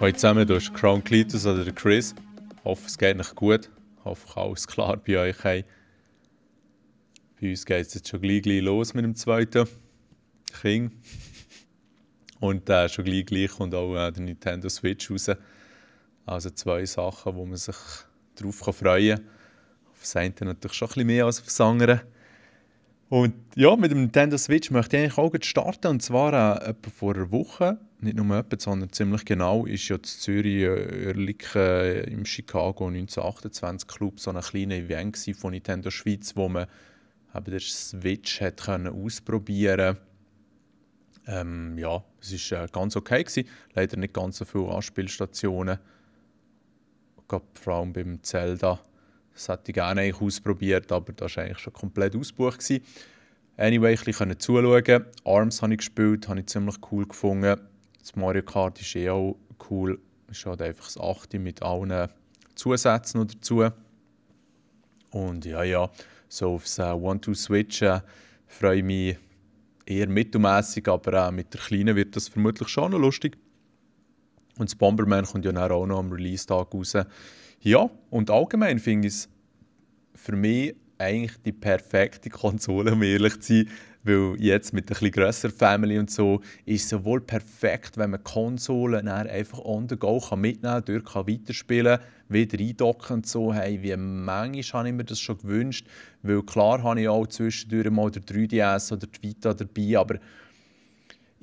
Hallo zusammen, du bist Crown Cletus oder der Chris. Ich hoffe, es geht euch gut. Ich hoffe, alles klar bei euch. Hey. Bei uns geht es jetzt schon gleich los mit dem zweiten King. Und schon gleich kommt auch der Nintendo Switch raus. Also zwei Sachen, wo man sich darauf freuen kann. Auf das eine natürlich schon ein bisschen mehr als auf das andere. Und ja, mit dem Nintendo Switch möchte ich eigentlich auch starten. Und zwar etwa vor einer Woche, nicht nur etwa, sondern ziemlich genau, ist ja in Zürich, Oerlikon, im Chicago 1928 Club so ein kleines Event von Nintendo Schweiz, wo man eben den Switch hat ausprobieren konnte. Ja, es war ganz okay gewesen. Leider nicht ganz so viele Anspielstationen. Vor allem beim Zelda. Das hätte ich gerne eigentlich ausprobiert, aber das war eigentlich schon komplett ausgebucht gewesen. Anyway, ein bisschen zuschauen. ARMS habe ich gespielt, habe ich ziemlich cool gefunden. Das Mario Kart ist auch cool. Es ist halt einfach das 8 mit allen Zusätzen noch dazu. Und ja, so aufs One-Two-Switch freue ich mich eher mittelmässig, aber auch mit der Kleinen wird das vermutlich schon noch lustig. Und das Bomberman kommt ja dann auch noch am Release-Tag raus. Ja, und allgemein finde ich es für mich eigentlich die perfekte Konsole, um ehrlich zu sein, weil jetzt mit einer etwas grösseren Family und so ist es sowohl perfekt, wenn man Konsolen einfach on the go mitnehmen kann, dort kann weiterspielen kann, wieder eindocken und so. Hey, wie manchmal habe ich mir das schon gewünscht, weil klar habe ich auch zwischendurch mal der 3DS oder die Vita dabei, aber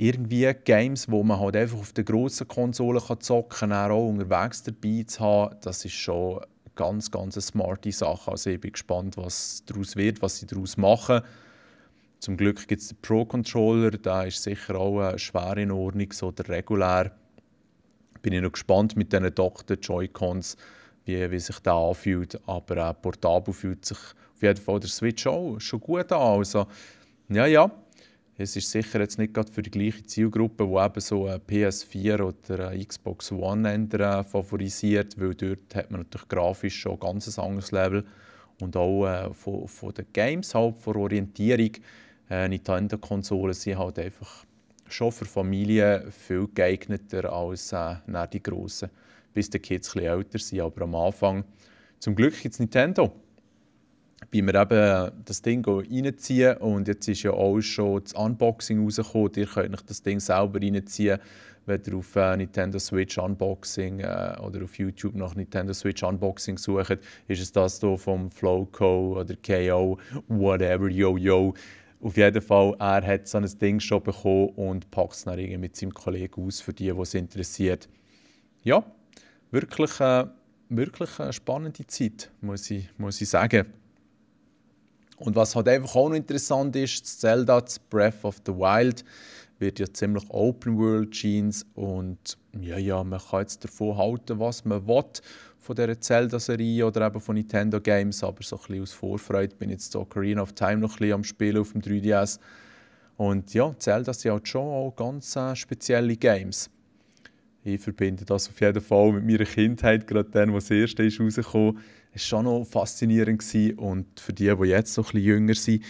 irgendwie Games, wo man halt einfach auf der grossen Konsole zocken kann, auch unterwegs dabei zu haben, das ist schon ganz eine smarte Sache. Also ich bin gespannt, was daraus wird, was sie daraus machen. Zum Glück gibt es den Pro-Controller, der ist sicher auch schwer in Ordnung, so der regulär. Bin ich noch gespannt mit diesen Doktor Joy-Cons, wie sich der anfühlt. Aber portabel fühlt sich auf jeden Fall der Switch auch schon gut an. Also, ja. Es ist sicher jetzt nicht gerade für die gleiche Zielgruppe, die eben so eine PS4 oder eine Xbox One favorisiert, weil dort hat man natürlich grafisch schon ein ganz anderes Level und auch von den Games, halt, von der Orientierung. Nintendo-Konsolen sind halt einfach schon für Familien viel geeigneter als die grossen, bis die Kids ein bisschen älter sind, aber am Anfang zum Glück gibt es Nintendo. Bei mir eben das Ding reinziehen und jetzt ist ja auch schon das Unboxing rausgekommen. Ihr könnt euch das Ding selber reinziehen, wenn ihr auf Nintendo Switch Unboxing oder auf YouTube nach Nintendo Switch Unboxing sucht. Ist es das hier vom Flowco oder KO, whatever, yo. Auf jeden Fall, er hat so ein Ding schon bekommen und packt es dann irgendwie mit seinem Kollegen aus, für die es interessiert. Ja, wirklich eine spannende Zeit, muss ich sagen. Und was halt einfach auch noch interessant ist, das Zelda, das Breath of the Wild, wird ja ziemlich Open World Jeans und ja, man kann jetzt davon halten, was man will von dieser Zelda-Serie oder eben von Nintendo Games, aber so ein bisschen aus Vorfreude bin ich jetzt so Ocarina of Time noch ein bisschen am Spielen auf dem 3DS. Und ja, Zelda sind halt schon auch ganz spezielle Games. Ich verbinde das auf jeden Fall mit meiner Kindheit, gerade dann, als das erste ist rausgekommen. Es war schon noch faszinierend gewesen. Und für die jetzt so ein bisschen jünger sind,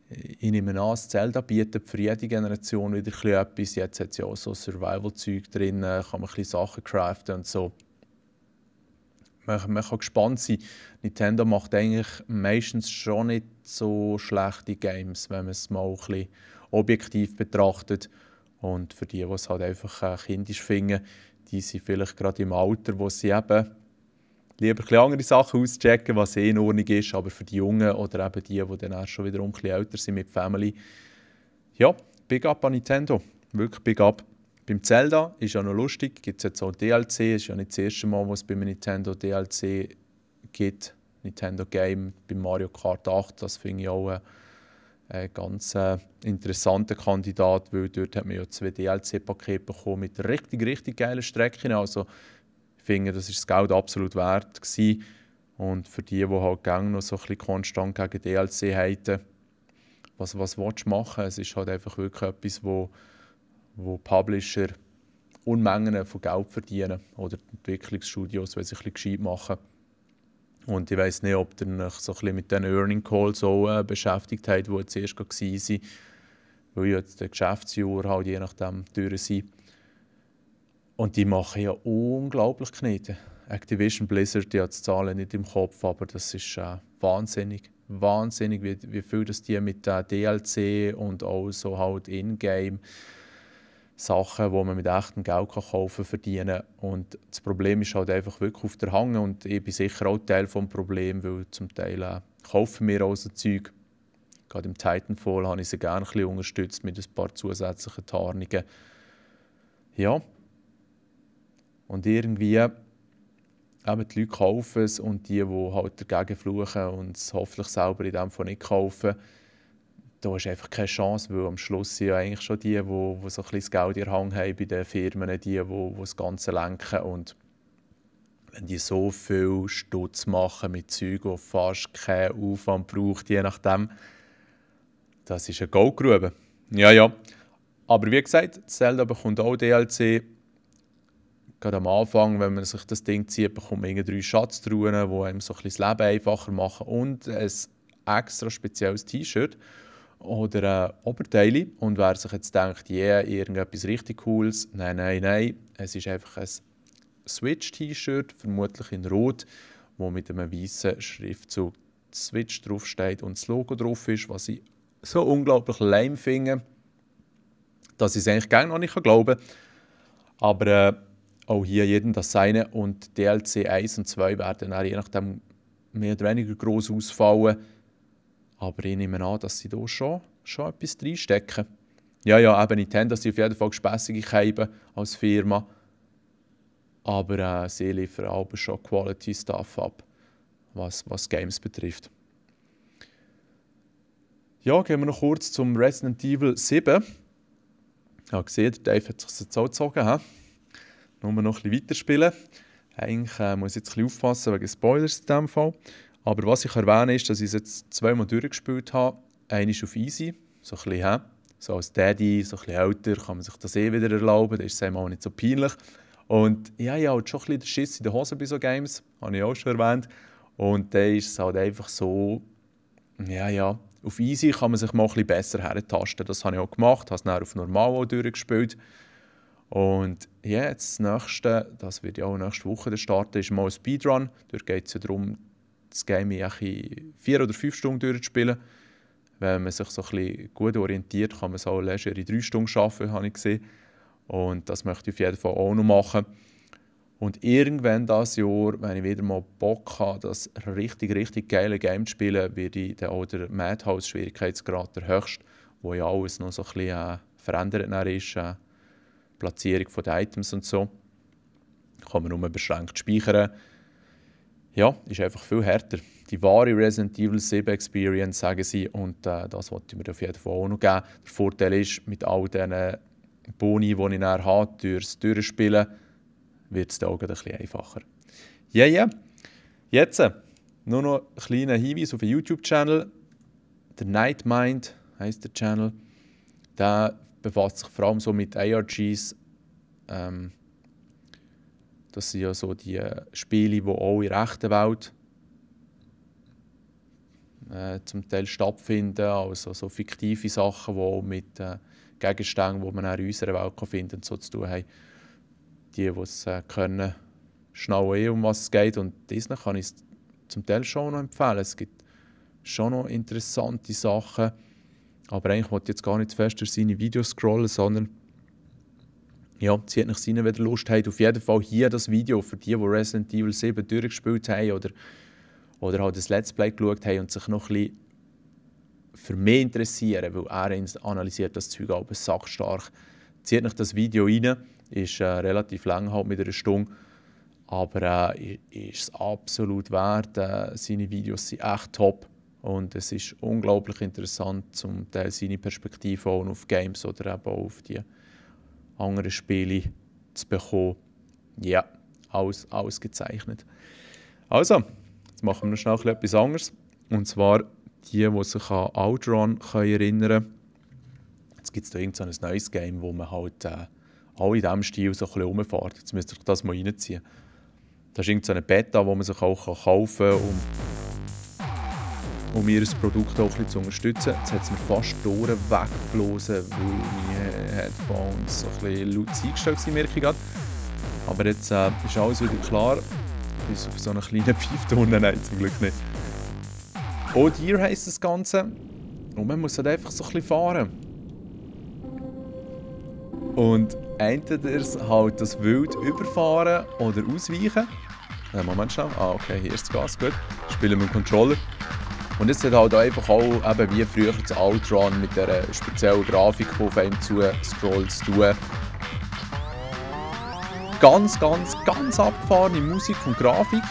ich nehme an, das Zelda bietet für jede Generation wieder etwas. Jetzt hat es ja auch so Survival-Zeug drin, kann man ein bisschen Sachen craften und so. Man kann gespannt sein. Nintendo macht eigentlich meistens schon nicht so schlechte Games, wenn man es mal ein bisschen objektiv betrachtet. Und für die es halt einfach kindisch finden, die sind vielleicht gerade im Alter, wo sie eben lieber ein bisschen andere Sachen auschecken, was in Ordnung ist. Aber für die Jungen oder eben die dann auch schon wieder ein bisschen älter sind mit Family, ja, Big Up an Nintendo. Wirklich Big Up. Beim Zelda ist ja noch lustig, gibt es jetzt auch DLC. Es ist ja nicht das erste Mal, was es bei einem Nintendo DLC gibt. Nintendo Game beim Mario Kart 8, das finde ich auch ein ganz interessanter Kandidat, weil dort hat man ja 2 DLC-Pakete bekommen mit richtig geilen Strecken. Also ich finde, das ist das Geld absolut wert gewesen. Und für die halt gerne noch so ein bisschen konstant gegen DLC halten, was willst du machen? Es ist halt einfach wirklich etwas, wo Publisher Unmengen von Geld verdienen oder Entwicklungsstudios, wenn sie ein bisschen gescheit machen. Und ich weiss nicht, ob ihr euch so ein bisschen mit diesen Earning Calls so, beschäftigt habt, die jetzt erst waren, weil jetzt das Geschäftsjahr halt je nachdem durch sind. Und die machen ja unglaublich Knete. Activision Blizzard, die hat die Zahlen nicht im Kopf, aber das ist wahnsinnig. Wahnsinnig, wie viel das die mit DLC und auch so halt Ingame Sachen, die man mit echtem Geld kaufen kann, verdienen. Und das Problem ist halt einfach wirklich auf der Hange und ich bin sicher auch Teil des Problems, weil zum Teil kaufen wir auch so Zeug. Gerade im Titanfall habe ich sie gerne ein bisschen unterstützt mit ein paar zusätzlichen Tarnungen. Ja. Und irgendwie, eben die Leute kaufen es und die halt dagegen fluchen und es hoffentlich selber in dem Fall nicht kaufen, da ist einfach keine Chance, weil am Schluss sind ja eigentlich schon die so ein bisschen das Geld in der Hand haben bei den Firmen, die das Ganze lenken. Und wenn die so viel Stutz machen mit Zeug, die fast keinen Aufwand braucht, je nachdem, das ist eine Goldgrube. Ja, ja. Aber wie gesagt, Zelda bekommt auch DLC. Gerade am Anfang, wenn man sich das Ding zieht, bekommt man 3 Schatztruhen, die einem so ein bisschen das Leben einfacher machen. Und ein extra spezielles T-Shirt oder Oberteile. Und wer sich jetzt denkt, irgendetwas richtig Cooles, nein. Es ist einfach ein Switch-T-Shirt, vermutlich in Rot, wo mit einem weißen Schriftzug Switch draufsteht und das Logo drauf ist, was ich so unglaublich lame finde, dass ich es eigentlich gerne noch nicht glauben kann. Aber auch hier jedem das Seine und DLC 1 und 2 werden dann je nachdem mehr oder weniger gross ausfallen. Aber ich nehme an, dass sie da schon etwas reinstecken. Ja, eben Nintendo sind auf jeden Fall gespässige Scheiben als Firma. Aber sie liefern auch schon Quality-Stuff ab, was Games betrifft. Ja, gehen wir noch kurz zum Resident Evil 7. Ich habe gesehen, der Dave hat sich jetzt auch gezogen. Nur noch ein bisschen weiterspielen. Eigentlich muss ich jetzt ein bisschen aufpassen wegen Spoilers in diesem Fall. Aber was ich erwähne, ist, dass ich es jetzt 2-mal durchgespielt habe. Einmal auf Easy, so ein bisschen, so als Daddy, so ein bisschen älter, kann man sich das wieder erlauben. Das ist es auch nicht so peinlich. Und ja, ich habe halt schon ein bisschen den Schiss in der Hose bei so Games, habe ich auch schon erwähnt. Und dann ist es halt einfach so, ja, auf Easy kann man sich mal ein bisschen besser herentasten. Das habe ich auch gemacht, habe es dann auf Normal auch durchgespielt. Und ja, jetzt das Nächste, das wird ja auch nächste Woche starten, ist mal ein Speedrun. Dort geht es ja darum, das Game in 4 oder 5 Stunden durchzuspielen. Wenn man sich so ein bisschen gut orientiert, kann man es auch leger in 3 Stunden schaffen, habe ich gesehen. Und das möchte ich auf jeden Fall auch noch machen. Und irgendwann dieses Jahr, wenn ich wieder mal Bock habe, das richtig geile Game zu spielen, werde ich dann auch der Madhouse-Schwierigkeitsgrad, der höchste, wo ja alles noch so ein bisschen verändert ist, Platzierung der Items und so. Kann man nur beschränkt speichern. Ja, ist einfach viel härter. Die wahre Resident Evil 7 Experience, sagen sie, und das wollte ich mir auf jeden Fall auch noch geben. Der Vorteil ist, mit all diesen Boni, die ich dann habe, durchs Durchspielen, wird es dann auch ein bisschen einfacher. Ja. Jetzt nur noch ein kleiner Hinweis auf den YouTube-Channel. Der Nightmind heisst der Channel. Der befasst sich vor allem so mit ARGs. Das sind ja so die Spiele, die auch in der echten Welt zum Teil stattfinden. Also so fiktive Sachen, die auch mit Gegenständen, die man auch in unserer Welt finden kann, so zu tun haben. Die es können, schnallen um was es geht. Und diesen kann ich es zum Teil schon noch empfehlen. Es gibt schon noch interessante Sachen. Aber eigentlich wollte ich jetzt gar nicht zu fest durch seine Videos scrollen, sondern ja, zieht nach seinen, wenn ihr Lust habt. Auf jeden Fall hier das Video für die Resident Evil 7 durchgespielt haben oder halt das Let's Play geschaut haben und sich noch ein bisschen für mich interessieren, weil er analysiert das Zeug auch sackstark. Zieht nach das Video rein, ist relativ lang, halt mit einer Stunde, aber ist es absolut wert. Seine Videos sind echt top und es ist unglaublich interessant, zum Teil seine Perspektive auch auf Games oder eben auch auf die anderen Spiele zu bekommen. Ja, alles gezeichnet. Also, jetzt machen wir noch schnell etwas anderes. Und zwar die sich an Outrun erinnern können. Jetzt gibt es da irgend so ein neues Game, wo man halt auch in diesem Stil so ein bisschen rumfährt. Jetzt müsst ihr euch das mal reinziehen. Das ist irgend so eine Beta, die man sich auch kaufen kann, um ihr Produkt auch ein bisschen zu unterstützen. Jetzt hat es mir fast die Ohren weggeblasen, weil meine Headphones so ein bisschen laut eingestellt sind, merke ich gerade. Aber jetzt ist alles wieder klar. Bis auf so einen kleinen Pfeifton. Nein, zum Glück nicht. Oh Deer heisst das Ganze. Und man muss halt einfach so ein bisschen fahren. Und entweder halt das Wild überfahren oder ausweichen. Moment schnell. Ah, okay, hier ist das Gas, gut. Spielen mit dem Controller. Und es hat halt einfach auch, eben wie früher das Outrun mit dieser speziellen Grafik, die auf einem zu scrollt, zu tun. Ganz, ganz, ganz abgefahrene Musik und Grafik.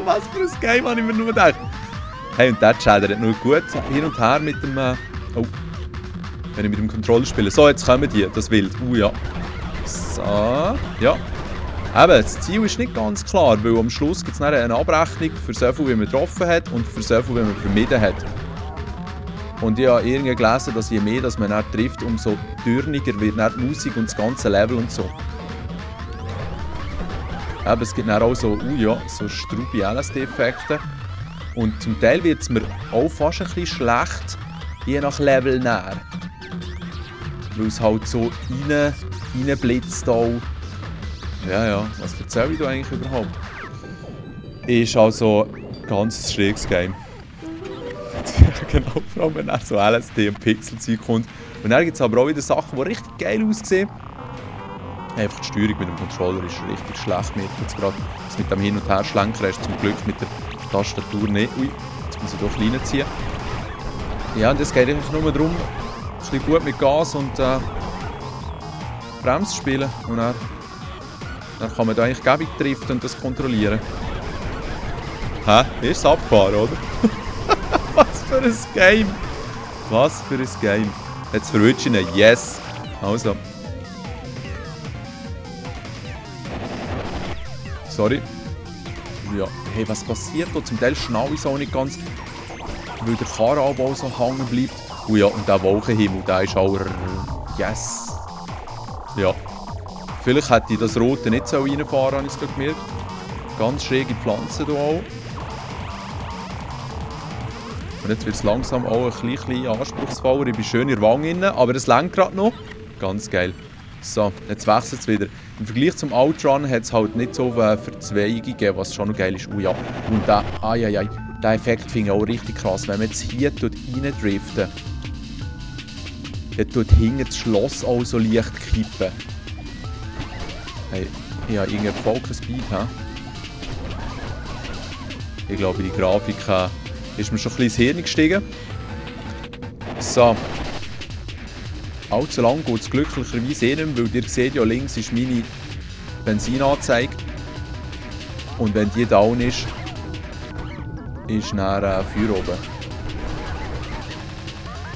Was für ein Game, habe ich mir nur gedacht. Hey, und der schädert nur gut hin und her mit dem... oh, wenn ich mit dem Controller spiele. So, jetzt kommen die, das Wild. Ja. So, ja. Eben, das Ziel ist nicht ganz klar, weil am Schluss gibt es eine Abrechnung für so viel, wie man getroffen hat und für so viel, wie man vermieden hat. Und ich habe irgendwie gelesen, dass je mehr dass man dann trifft, umso dürniger wird dann die Musik und das ganze Level und so. Eben, es gibt dann auch so, ja, so strube LSD-Effekte. Und zum Teil wird es mir auch fast ein bisschen schlecht, je nach Level näher. Weil es halt so reinblitzt auch. Ja, was erzähle ich da eigentlich überhaupt? Ist also ein ganz schräges Game. Genau, vor allem wenn dann so LSD und Pixelzeug kommt. Und dann gibt es aber auch wieder Sachen, die richtig geil aussehen. Einfach die Steuerung mit dem Controller ist richtig schlecht. Mir jetzt gerade das mit dem Hin- und Herschlenker hast zum Glück mit der Tastatur nicht. Ui, jetzt muss ich doch reinziehen. Ja, und es geht eigentlich nur darum, ein bisschen gut mit Gas und Bremse spielen. Und dann kann man da eigentlich gäbig driften und das kontrollieren. Hä? Ist es abgefahren, oder? Was für ein Game! Was für ein Game! Jetzt verwünsche ich ihn. Yes! Also. Sorry. Ja. Hey, was passiert da? Zum Teil schnell ich es auch nicht ganz, weil der Karrenanbau so hängen bleibt. Und ja, und der Wolkenhimmel, der ist auch... Yes! Ja. Vielleicht hätte ich das Rote nicht so reinfahren, habe ich es gerade gemerkt. Ganz schräge Pflanzen hier auch. Und jetzt wird es langsam auch ein bisschen anspruchsvoller. Ich bin schön in der Wange drin, aber das lenkt gerade noch. Ganz geil. So, jetzt wechselt es wieder. Im Vergleich zum Outrun hat es halt nicht so Verzweigungen gegeben, was schon noch geil ist. Oh ja. Und der Effekt finde ich auch richtig krass. Wenn man jetzt hier reindriften, dann tut hinten das Schloss auch so leicht kippen. Hey, ich habe irgendwie voll kein Speed, he? Ich glaube, die Grafik ist mir schon ein bisschen ins Hirn gestiegen. So. Allzu lang geht es glücklicherweise eh nicht mehr, weil ihr seht ja, links ist meine Benzinanzeige. Und wenn die down ist dann Feuer oben.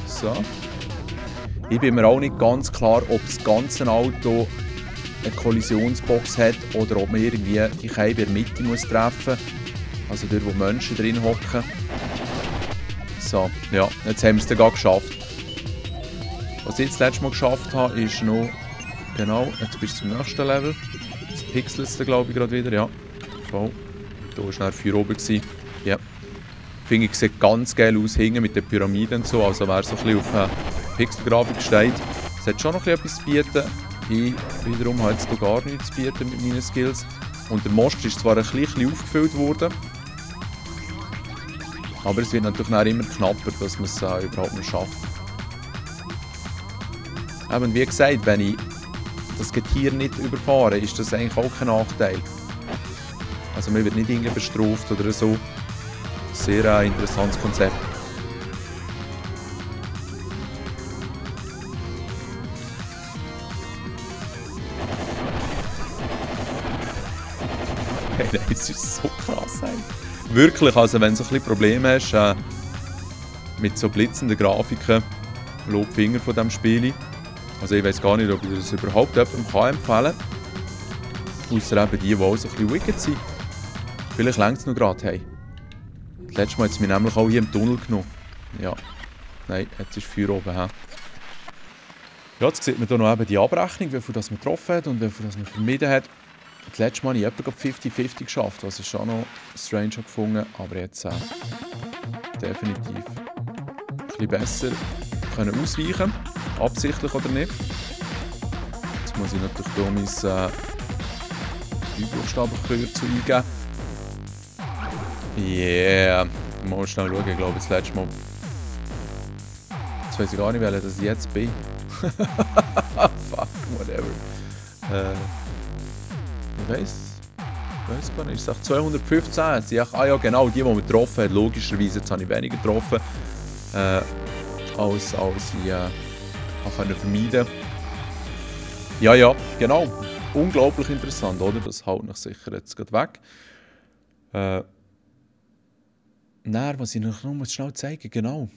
So. Ich bin mir auch nicht ganz klar, ob das ganze Auto eine Kollisionsbox hat oder ob man irgendwie die Scheibe in der Mitte muss treffen muss. Also dort, wo Menschen drin hocken. So, ja, jetzt haben wir es dann gerade geschafft. Was ich jetzt das letzte Mal geschafft habe, ist noch... Genau, jetzt bist du zum nächsten Level. Das pixelt es glaube ich gerade wieder, ja. Voll. Da war dann Feuer oben. Ja. Finde ich, sieht ganz geil aus, hinten mit den Pyramiden und so. Also wer so ein bisschen auf Pixelgrafik steht, es hat schon noch etwas zu bieten. Ich wiederum habe jetzt hier gar nichts zu bieten mit meinen Skills. Und der Most ist zwar ein bisschen aufgefüllt worden, aber es wird natürlich auch immer knapper, dass man es überhaupt noch schafft. Eben, wie gesagt, wenn ich das Getier nicht überfahre, ist das eigentlich auch kein Nachteil. Also man wird nicht irgendwie bestraft oder so. Sehr interessantes Konzept. Hey, das ist so krass. Ey. Wirklich, also wenn du so ein bisschen Probleme hast mit so blitzenden Grafiken, lob Finger von diesem Spiel. Also ich weiß gar nicht, ob ich das überhaupt jemandem empfehlen kann. Ausser eben die auch so ein bisschen wicked sind. Vielleicht längt es noch gerade. Hey. Das letzte Mal hat es mich nämlich auch hier im Tunnel genommen. Ja. Nein, jetzt ist Feuer oben. He? Ja, jetzt sieht man hier noch eben die Abrechnung, wie viel das man getroffen hat und wie viel das man vermieden hat. Das letzte Mal habe ich etwa 50-50 geschafft, was ich schon noch strange gefunden, aber jetzt definitiv ein bisschen besser können ausweichen, absichtlich oder nicht. muss ich natürlich hier mein Buchstabenkürzel eingeben. Yeah. Mal schnell schauen, ich glaube das letzte Mal. Jetzt weiß ich gar nicht, welcher das ich jetzt bin. Fuck, whatever. Ich weiß gar nicht. Ich sage 215. Sie sagen, ja genau, die man getroffen hat. Logischerweise, jetzt habe ich weniger getroffen, als ich vermeiden konnte. Ja, genau. Unglaublich interessant, oder? Das haut mich sicher jetzt gerade weg. Was ich noch schnell zeigen, genau.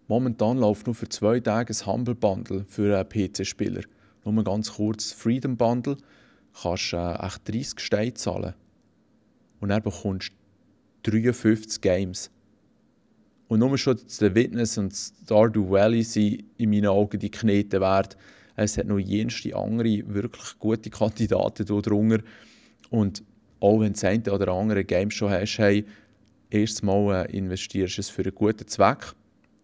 Momentan läuft nur für 2 Tage ein Humble Bundle für einen PC-Spieler. Nur ganz kurz, Freedom Bundle. Kannst echt 30 Steine zahlen. Und dann bekommst du 53 Games. Und nur schon The Witness und Stardew Valley sind in meinen Augen die Knete wert. Es hat noch jenste andere wirklich gute Kandidaten drunter. Und auch wenn du das eine oder andere Game schon hast, hey, erstes Mal investierst du es für einen guten Zweck.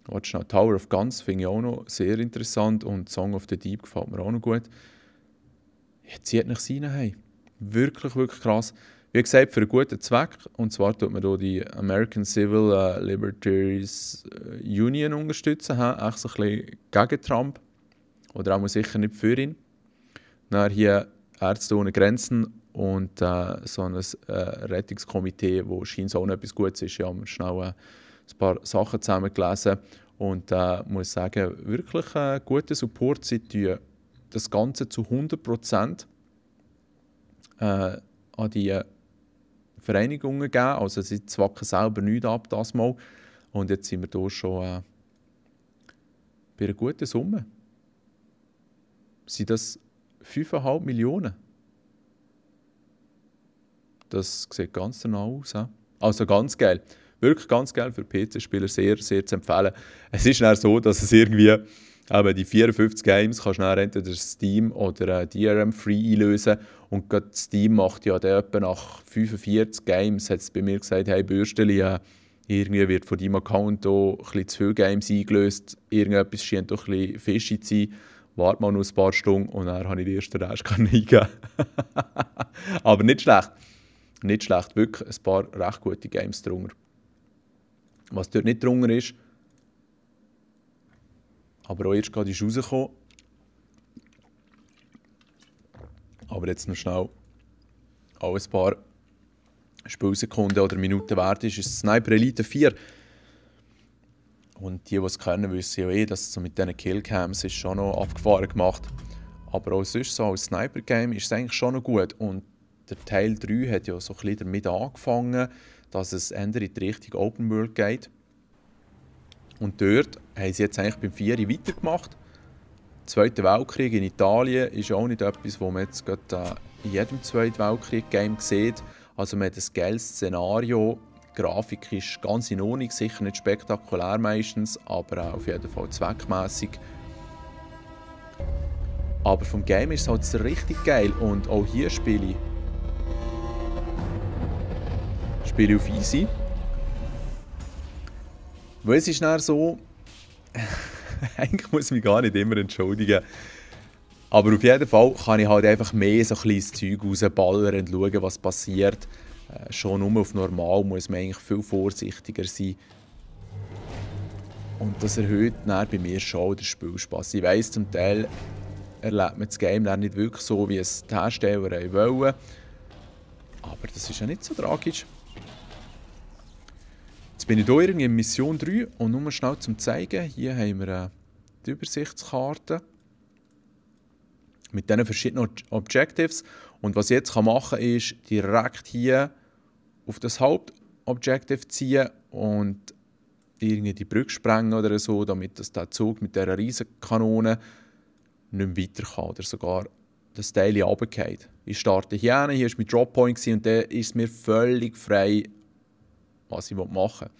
Noch Tower of Guns finde ich auch noch sehr interessant und Song of the Deep gefällt mir auch noch gut. Jetzt zieht nicht rein, hey. Wirklich, wirklich krass. Wie gesagt, für einen guten Zweck. Und zwar tut man hier die American Civil Liberties Union unterstützen. Echt so ein bisschen gegen Trump. Oder auch sicher nicht für ihn. Dann hier Ärzte ohne Grenzen und so ein Rettungskomitee, wo scheint auch noch etwas Gutes ist. Ja, wir haben schnell ein paar Sachen zusammengelesen und muss sagen, wirklich guter Support. Sie tun das Ganze zu 100% an die Vereinigungen geben. Also sie zwacken selber nichts ab, das Mal. Und jetzt sind wir hier schon bei einer guten Summe. Sind das 5,5 Millionen? Das sieht ganz danach aus. Also ganz geil. Wirklich ganz geil für PC-Spieler, sehr, sehr zu empfehlen. Es ist dann so, dass es irgendwie die 54 Games kannst du dann entweder Steam oder DRM Free einlösen. Und gerade Steam macht ja dann etwa nach 45 Games, hat es bei mir gesagt, hey Bürsteli, irgendwie wird von deinem Account auch ein bisschen zu viele Games eingelöst. Irgendetwas scheint doch ein bisschen fishy zu sein. Warte mal noch ein paar Stunden und dann habe ich den ersten Rest eingeben. Aber nicht schlecht. Nicht schlecht, wirklich ein paar recht gute Games drunter. Was dort nicht drunter ist, aber auch erst gerade ist rausgekommen. Aber jetzt noch schnell auch ein paar Spielsekunden oder Minuten wert ist Sniper Elite 4. Und die es kennen, wissen ja dass es so mit diesen Killcams ist schon noch abgefahren gemacht. Aber auch sonst so als Sniper-Game ist es eigentlich schon noch gut. Und der Teil 3 hat ja so ein bisschen damit angefangen, dass es eher in die Richtung Open World geht. Und dort haben sie jetzt eigentlich beim 4 weitergemacht. Der Zweite Weltkrieg in Italien ist auch nicht etwas, was man jetzt gerade in jedem Zweiten Weltkrieg-Game sieht. Also man hat ein geiles Szenario. Die Grafik ist ganz in Ordnung, sicher nicht spektakulär meistens, aber auf jeden Fall zweckmässig. Aber vom Game ist es halt richtig geil und auch hier spiele ich auf easy. Weil es ist dann so, eigentlich muss ich mich gar nicht immer entschuldigen, aber auf jeden Fall kann ich halt einfach mehr so ein kleines Zeug rausballern und schauen, was passiert. Schon nur auf normal muss man eigentlich viel vorsichtiger sein. Und das erhöht dann bei mir schon den Spielspaß. Ich weiss, zum Teil erlebt man das Game dann nicht wirklich so, wie es die Hersteller wollen. Aber das ist ja nicht so tragisch. Jetzt bin ich hier irgendwie in Mission 3 und nur schnell zum zeigen. Hier haben wir die Übersichtskarte mit diesen verschiedenen Objectives. Und was ich jetzt machen kann, ist direkt hier auf das Hauptobjective ziehen und irgendwie die Brücke sprengen oder so, damit das der Zug mit dieser Riesenkanone nicht mehr weiter kann oder sogar das Teil runterfällt. Ich starte hier war mein Droppoint und dann ist es mir völlig frei, was ich machen will.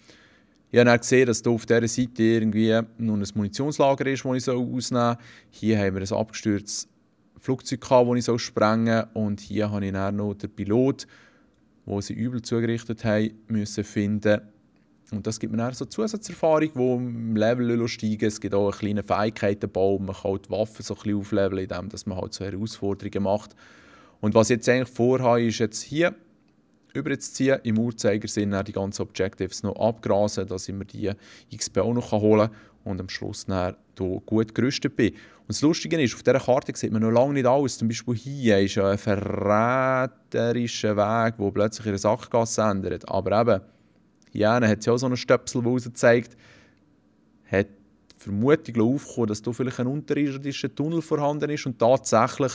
Ich habe dann gesehen, dass hier auf dieser Seite irgendwie noch ein Munitionslager ist, das ich ausnehmen soll. Hier haben wir ein abgestürztes Flugzeug, das ich sprengen soll. Und hier habe ich dann noch den Pilot, den sie übel zugerichtet haben, müssen finden. Und das gibt mir dann so Zusatzerfahrung, die im Level steigen. Es gibt auch einen kleinen Fähigkeitenbaum. Man kann auch die Waffen so ein bisschen aufleveln, indem man halt so Herausforderungen macht. Und was ich jetzt eigentlich vorhabe, ist jetzt hier überzuziehen, im Uhrzeigersinn die ganzen Objectives noch abgrasen, dass ich mir die XP auch noch holen kann und am Schluss dann hier gut gerüstet bin. Und das Lustige ist, auf dieser Karte sieht man noch lange nicht alles. Zum Beispiel hier ist ja ein verräterischer Weg, der plötzlich ihre Sackgasse ändert. Aber eben, hier hat es ja auch so einen Stöpsel, der rauszeigt, hat die Vermutung aufgekommen, dass hier vielleicht ein unterirdischer Tunnel vorhanden ist. Und tatsächlich,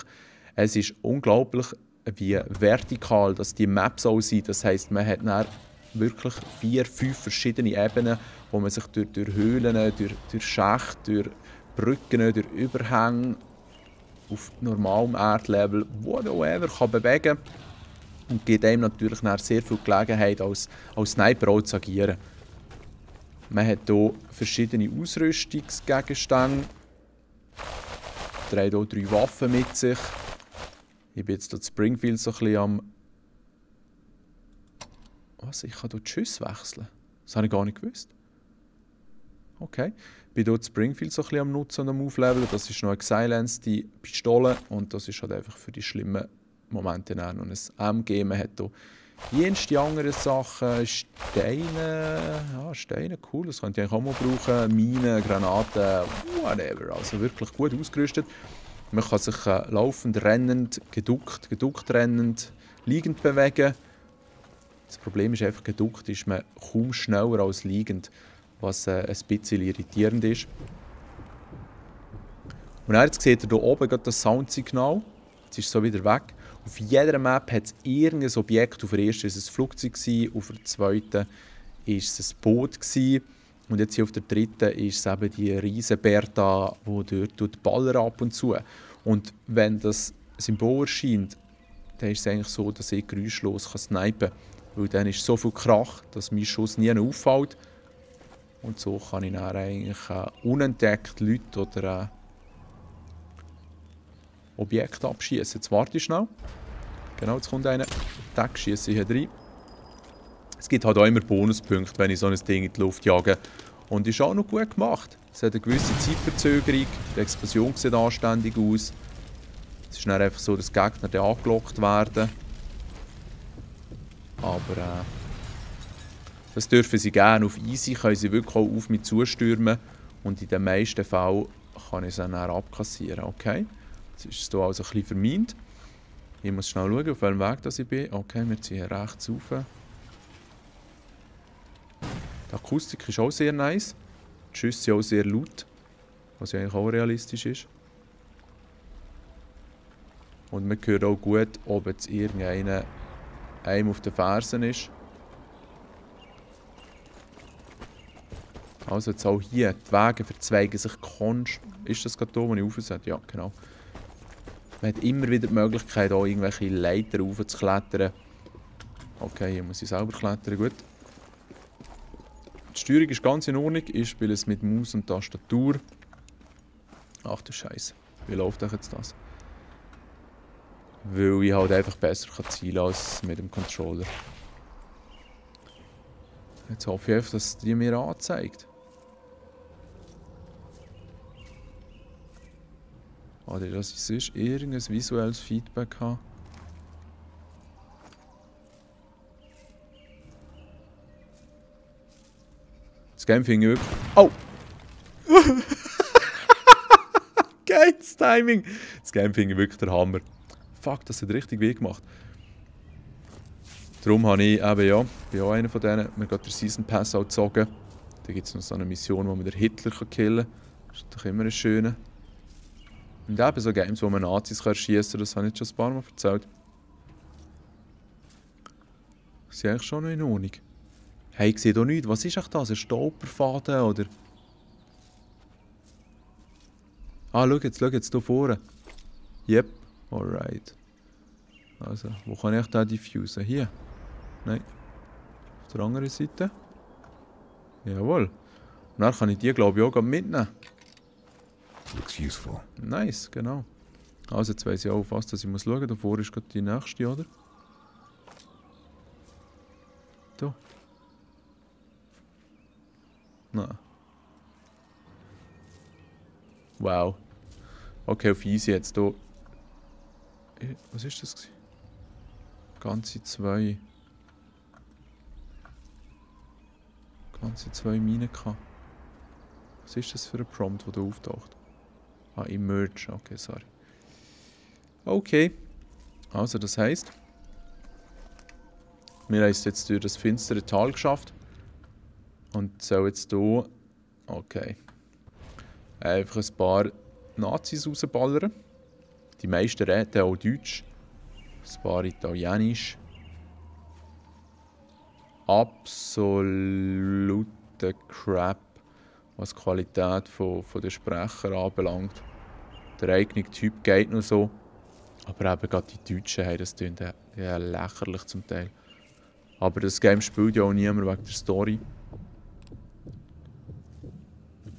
es ist unglaublich, wie vertikal dass die Maps auch sind. Das heisst, man hat dann wirklich 4, 5 verschiedene Ebenen, wo man sich durch Höhlen, durch Schächte, durch Brücken, durch Überhänge auf normalem Erdlevel, whatever, kann bewegen kann. Und gibt einem natürlich sehr viel Gelegenheit, als Sniper auch zu agieren. Man hat hier verschiedene Ausrüstungsgegenstände. Trägt auch 3 Waffen mit sich. Ich bin jetzt hier in Springfield so ein bisschen am... Was? Ich kann hier die Schüsse wechseln? Das habe ich gar nicht gewusst. Okay. Ich bin hier in Springfield so ein bisschen am Nutzen und am Aufleveln. Das ist noch eine Silence, die Pistole. Und das ist halt einfach für die schlimmen Momente noch ein MG. Man hat hier jenste andere Sachen. Steine. Ja, Steine, cool. Das könnte ich eigentlich auch mal brauchen. Minen, Granaten, whatever. Also wirklich gut ausgerüstet. Man kann sich laufend, rennend, geduckt rennend, liegend bewegen. Das Problem ist einfach, geduckt ist man kaum schneller als liegend, was ein bisschen irritierend ist. Und jetzt seht ihr hier oben das Soundsignal. Jetzt ist es so wieder weg. Auf jeder Map hat es irgendein Objekt. Auf der ersten war es ein Flugzeug, auf der zweiten war es ein Boot. Und jetzt hier auf der dritten ist es eben die Riesenberta, die dort ballern ab und zu. Und wenn das Symbol erscheint, dann ist es eigentlich so, dass ich geräuschlos snipen kann. Weil dann ist so viel Krach, dass mein Schuss nie auffällt. Und so kann ich dann eigentlich unentdeckt Leute oder Objekte abschießen. Jetzt warte ich schnell. Genau, jetzt kommt einer. Tag schieße ich hier rein. Es gibt halt auch immer Bonuspunkte, wenn ich so ein Ding in die Luft jage. Und ist auch noch gut gemacht. Es hat eine gewisse Zeitverzögerung. Die Explosion sieht anständig aus. Es ist dann einfach so, dass Gegner dann angelockt werden. Aber das dürfen sie gerne. Auf easy können sie wirklich auch auf mich zustürmen. Und in den meisten Fällen kann ich es dann abkassieren. Okay? Jetzt ist es hier also ein bisschen vermint. Ich muss schnell schauen, auf welchem Weg ich bin. Okay, wir ziehen rechts rauf. Die Akustik ist auch sehr nice. Die Schüsse sind auch sehr laut, was ja eigentlich auch realistisch ist. Und man hört auch gut, ob jetzt irgendeiner einem auf den Fersen ist. Also jetzt auch hier, die Wege verzweigen sich konstant. Ist das gerade hier, wo ich rauf sollte? Ja, genau. Man hat immer wieder die Möglichkeit, auch irgendwelche Leiter raufzuklettern. Okay, hier muss ich selber klettern, gut. Die Steuerung ist ganz in Ordnung. Ich spiele es mit Maus und Tastatur. Ach du Scheiße. Wie läuft euch jetzt das? Weil ich halt einfach besser zielen kann als mit dem Controller. Jetzt hoffe ich einfach, dass die mir anzeigt. Oder dass ich sonst irgendein visuelles Feedback habe. Das Game finde ich wirklich... Oh! Geiles Timing! Das Game finde ich wirklich der Hammer. Fuck, das hat richtig weh gemacht. Darum habe ich eben, ja, bin auch einer von denen, mir geht der Season Pass auch gezogen. Da gibt es noch so eine Mission, wo man den Hitler killen kann. Das ist doch immer eine schöne. Und eben so Games, wo man Nazis erschießen kann, das habe ich jetzt schon ein paar Mal erzählt. Das ist eigentlich schon noch in Ordnung. Hey, ich sehe hier nichts. Was ist echt das? Ein Stolperfaden, oder? Ah, schau jetzt hier vorne. Yep, alright. Also, wo kann ich da diffusen? Hier? Nein. Auf der anderen Seite? Jawohl. Und dann kann ich die, glaube ich, auch mitnehmen. Looks useful. Nice, genau. Also, jetzt weiss ich auch, auf was ich muss schauen. Davor ist gerade die nächste, oder? Da. Nein. Wow. Okay, auf easy jetzt hier. Was ist das gewesen? Ganze zwei Minen gehabt. Was ist das für ein Prompt, der da auftaucht? Ah, Emerge. Okay, sorry. Okay. Also, das heisst, wir haben es jetzt durch das finstere Tal geschafft. Und so jetzt hier. Okay. Einfach ein paar Nazis rausballern. Die meisten reden auch Deutsch. Ein paar Italienisch. Absoluter Crap, was die Qualität von der Sprecher anbelangt. Der eigene Typ geht noch so. Aber eben gerade die Deutschen haben das klingt ja lächerlich zum Teil. Aber das Game spielt ja auch niemand wegen der Story.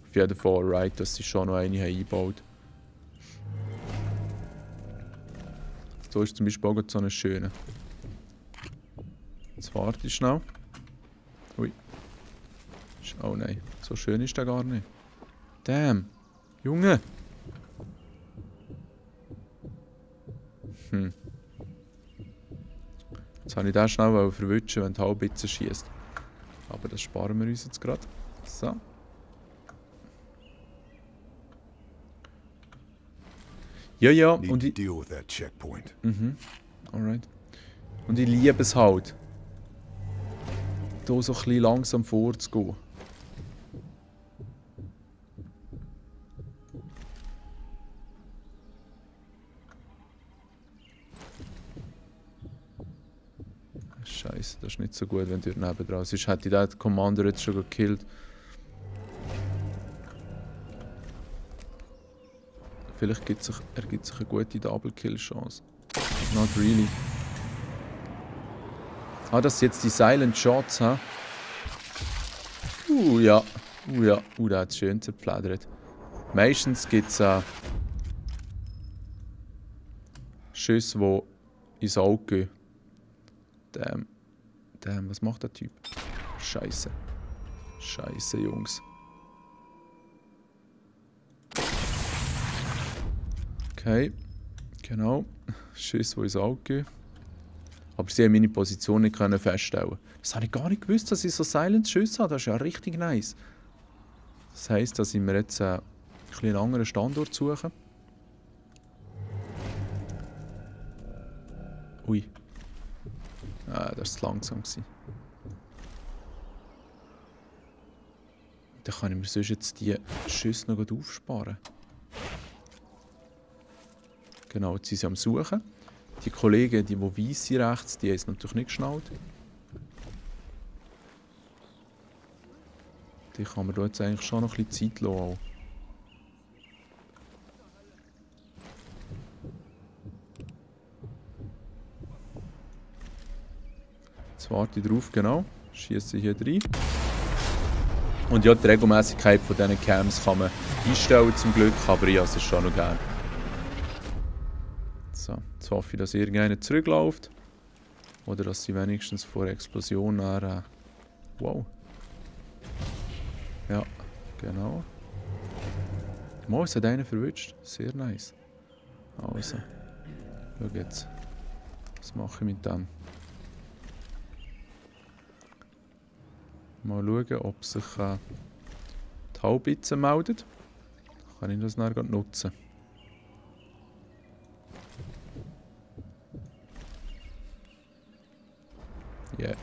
Auf jeden Fall right, dass sie schon noch eine eingebaut haben. So ist zum Beispiel auch so eine schöne. Jetzt warte ich schnell. Ui. Oh nein, so schön ist der gar nicht. Damn. Junge. Jetzt habe ich den schnell verwischen, wenn die Haubitze schießt. Aber das sparen wir uns jetzt gerade. So. Ja, ja, und ich... Alright. Und ich liebe es halt, hier so ein bisschen langsam vorzugehen. Scheiße, das ist nicht so gut, wenn du neben dran bist. Sonst hätte ich den Commander jetzt schon gekillt. Vielleicht ergibt sich eine gute Double-Kill-Chance. Not really. Ah, das sind jetzt die Silent Shots, hä? Ja. Ja. Der hat es schön zerpfledert. Meistens gibt es Schüsse, die ins Auge gehen. Damn, was macht der Typ? Scheiße. Scheiße, Jungs. Okay, genau. Schüsse, die ins Auge gehen. Aber sie haben meine Position nicht feststellen. Das habe ich gar nicht gewusst, dass ich so Silent-Schüsse habe. Das ist ja richtig nice. Das heisst, dass ich mir jetzt einen anderen Standort suche. Ui. Ah, das war zu langsam. Dann kann ich mir sonst jetzt die Schüsse noch gut aufsparen. Genau, jetzt sind sie am Suchen. Die Kollegen, die weiss sind rechts, die haben es natürlich nicht geschnallt. Die kann man da jetzt eigentlich schon noch ein bisschen Zeit lassen. Jetzt warte ich drauf, genau. Schieße hier rein. Und ja, die Regelmäßigkeit von diesen Cams kann man einstellen zum Glück, aber ich habe es schon noch gerne. So, jetzt hoffe ich, dass irgendeiner zurückläuft. Oder dass sie wenigstens vor der Explosion nachher... Wow. Ja, genau. Mal, es hat einen verwünscht. Sehr nice. Also, schau jetzt. Was mache ich mit dem? Mal schauen, ob sich die Haubitze meldet. Dann kann ich das nachher nutzen. Yeah.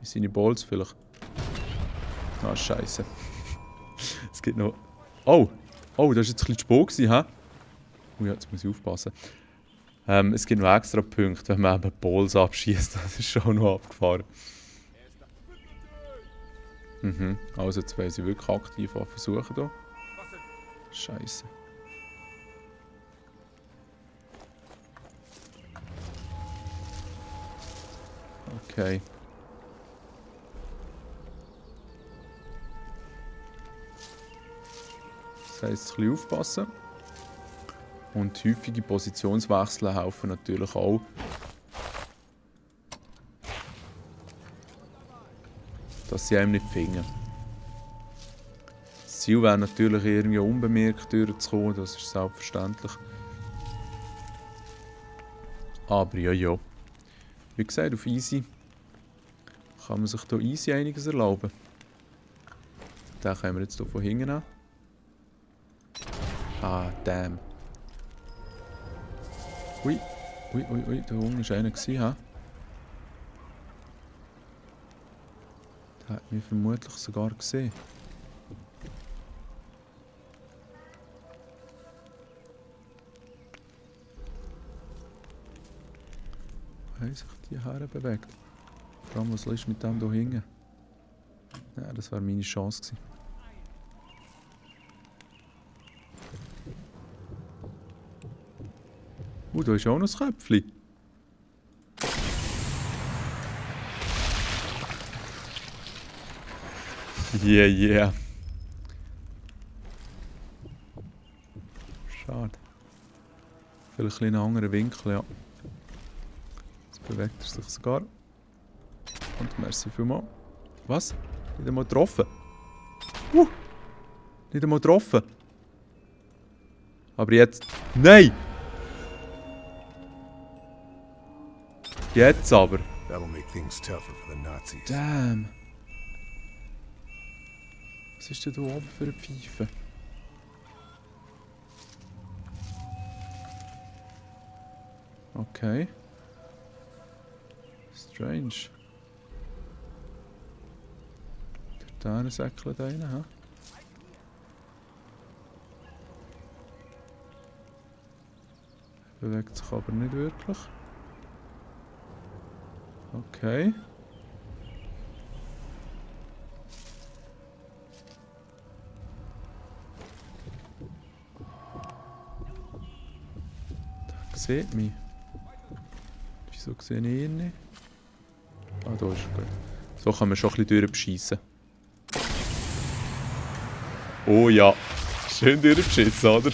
Seine Balls vielleicht. Ah, scheiße. Es gibt noch... Oh! Oh, das war jetzt ein bisschen Spuk, hä? Oh ja, jetzt muss ich aufpassen. Es gibt noch extra Punkte, wenn man eben Balls abschießt. Das ist schon noch abgefahren. Also jetzt wollen sie wirklich aktiv versuchen hier. Scheiße. Okay. Das heisst, ein bisschen aufpassen. Und häufige Positionswechsel helfen natürlich auch. Dass sie einem nicht finden. Ziel wäre natürlich irgendwie unbemerkt durchzukommen, das ist selbstverständlich. Aber ja, ja. Wie gesagt, auf easy kann man sich hier easy einiges erlauben. Den können wir jetzt hier von hinten nehmen. Ah, damn. Ui, ui, ui, ui, da unten war einer, ha? Der hat mich vermutlich sogar gesehen. Wo haben sich die Haare bewegt? Vor allem, was ist mit dem hier hinten? Ja, das wäre meine Chance gewesen. Da ist auch noch ein Köpfchen. Yeah, yeah. Schade. Vielleicht ein anderer Winkel, ja. Jetzt bewegt er sich sogar. Und merci vielmals. Was? Nicht einmal getroffen? Nicht einmal getroffen. Aber jetzt... Nein! Jetzt aber. That'll make things tougher for the Nazis. Damn. Was ist denn da oben für eine Pfeife? Okay. Strange. Da ein Säckchen da rein, hä? Bewegt sich aber nicht wirklich. Okay. Der sieht mich. Wieso sehe ich ihn nicht? Ah, da ist er gut. So kann man schon ein bisschen durchbeschissen. Oh ja. Schön durchbeschissen, oder?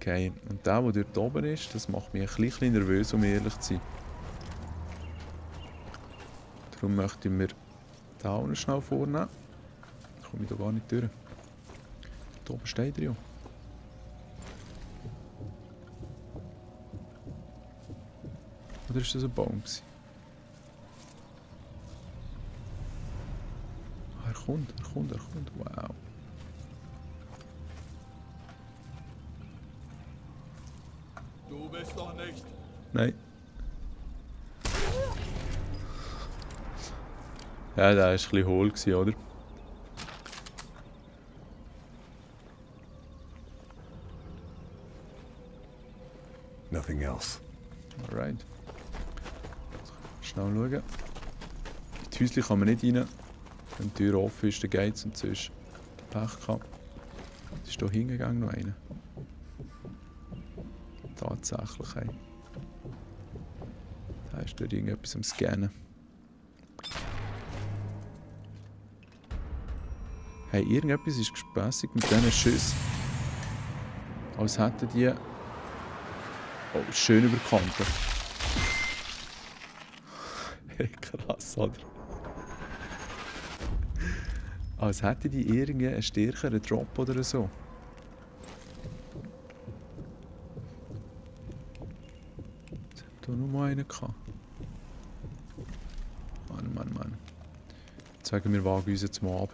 Okay, und der dort oben ist, das macht mich ein bisschen nervös, um ehrlich zu sein. Darum möchte ich mir den auch noch schnell vornehmen. Da komme ich da gar nicht durch. Da oben steht er ja. Oder ist das ein Baum gewesen? Ah, er kommt. Wow. Du bist doch nicht. Nein. Ja, der war ein bisschen hohl, oder? Nothing else. Alright. Schnell schauen. In die Häuschen kann man nicht rein. Wenn die Tür offen ist, dann geht es und sonst Pech gehabt. Es ist hier hingegangen noch einer. Tatsächlich, hey. Da ist dort irgendetwas am Scannen. Hey, irgendetwas ist gespässig mit diesen Schüssen. Als hätten die... Oh, schön über die Kante. Hey, krass, oder? Als hätten die irgendwie einen stärkeren Drop oder so. Jetzt hat da nur mal einen gehabt. Mann. Jetzt sagen wir, wagen uns jetzt mal ab.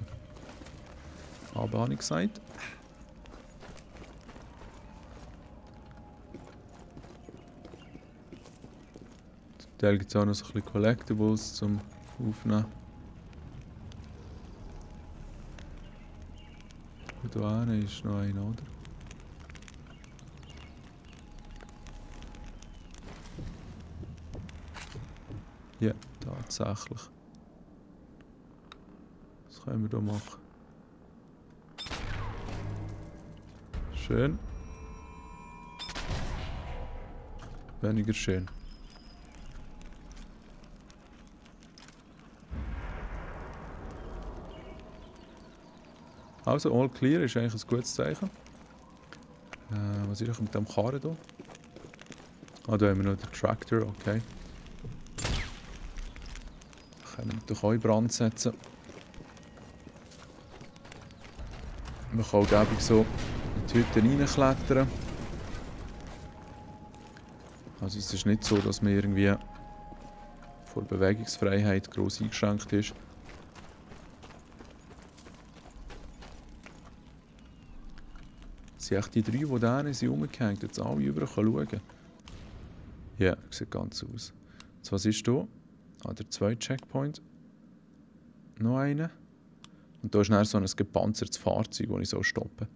Aber habe ich gesagt. Zum Teil gibt es auch noch so ein bisschen Collectibles zum Aufnehmen. Und da hinten ist noch einer, oder? Ja, tatsächlich. Was können wir da machen? Schön. Weniger schön. Also, all clear ist eigentlich ein gutes Zeichen. Was ist mit dem Karren hier? Ah, da haben wir noch den Tractor, okay. Können wir doch auch in Brand setzen. Man kann auch gäbig so in die Hütte reinklettern. Also es ist nicht so, dass man irgendwie vor Bewegungsfreiheit gross eingeschränkt ist. Sind echt die 3, die da sind rumgehängt, jetzt alle über schauen können? Ja, sieht ganz aus. Jetzt, was ist hier? Ah, der zweite Checkpoint. Noch einer. Und da ist dann so ein gepanzertes Fahrzeug, das ich so stoppen.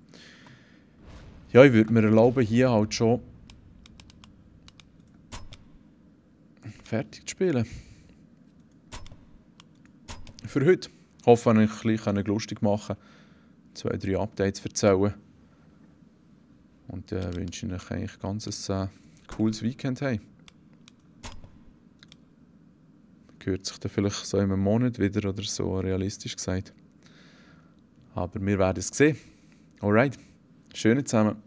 Ja, ich würde mir erlauben, hier halt schon fertig zu spielen. Für heute. Ich hoffe, ich euch ein bisschen lustig machen kann. 2, 3 Updates erzählen. Und wünsche ich euch eigentlich ein ganz cooles Weekend. Hey. Hört sich dann vielleicht so in einem Monat wieder oder so, realistisch gesagt. Aber wir werden es sehen. Alright. Schöne zusammen.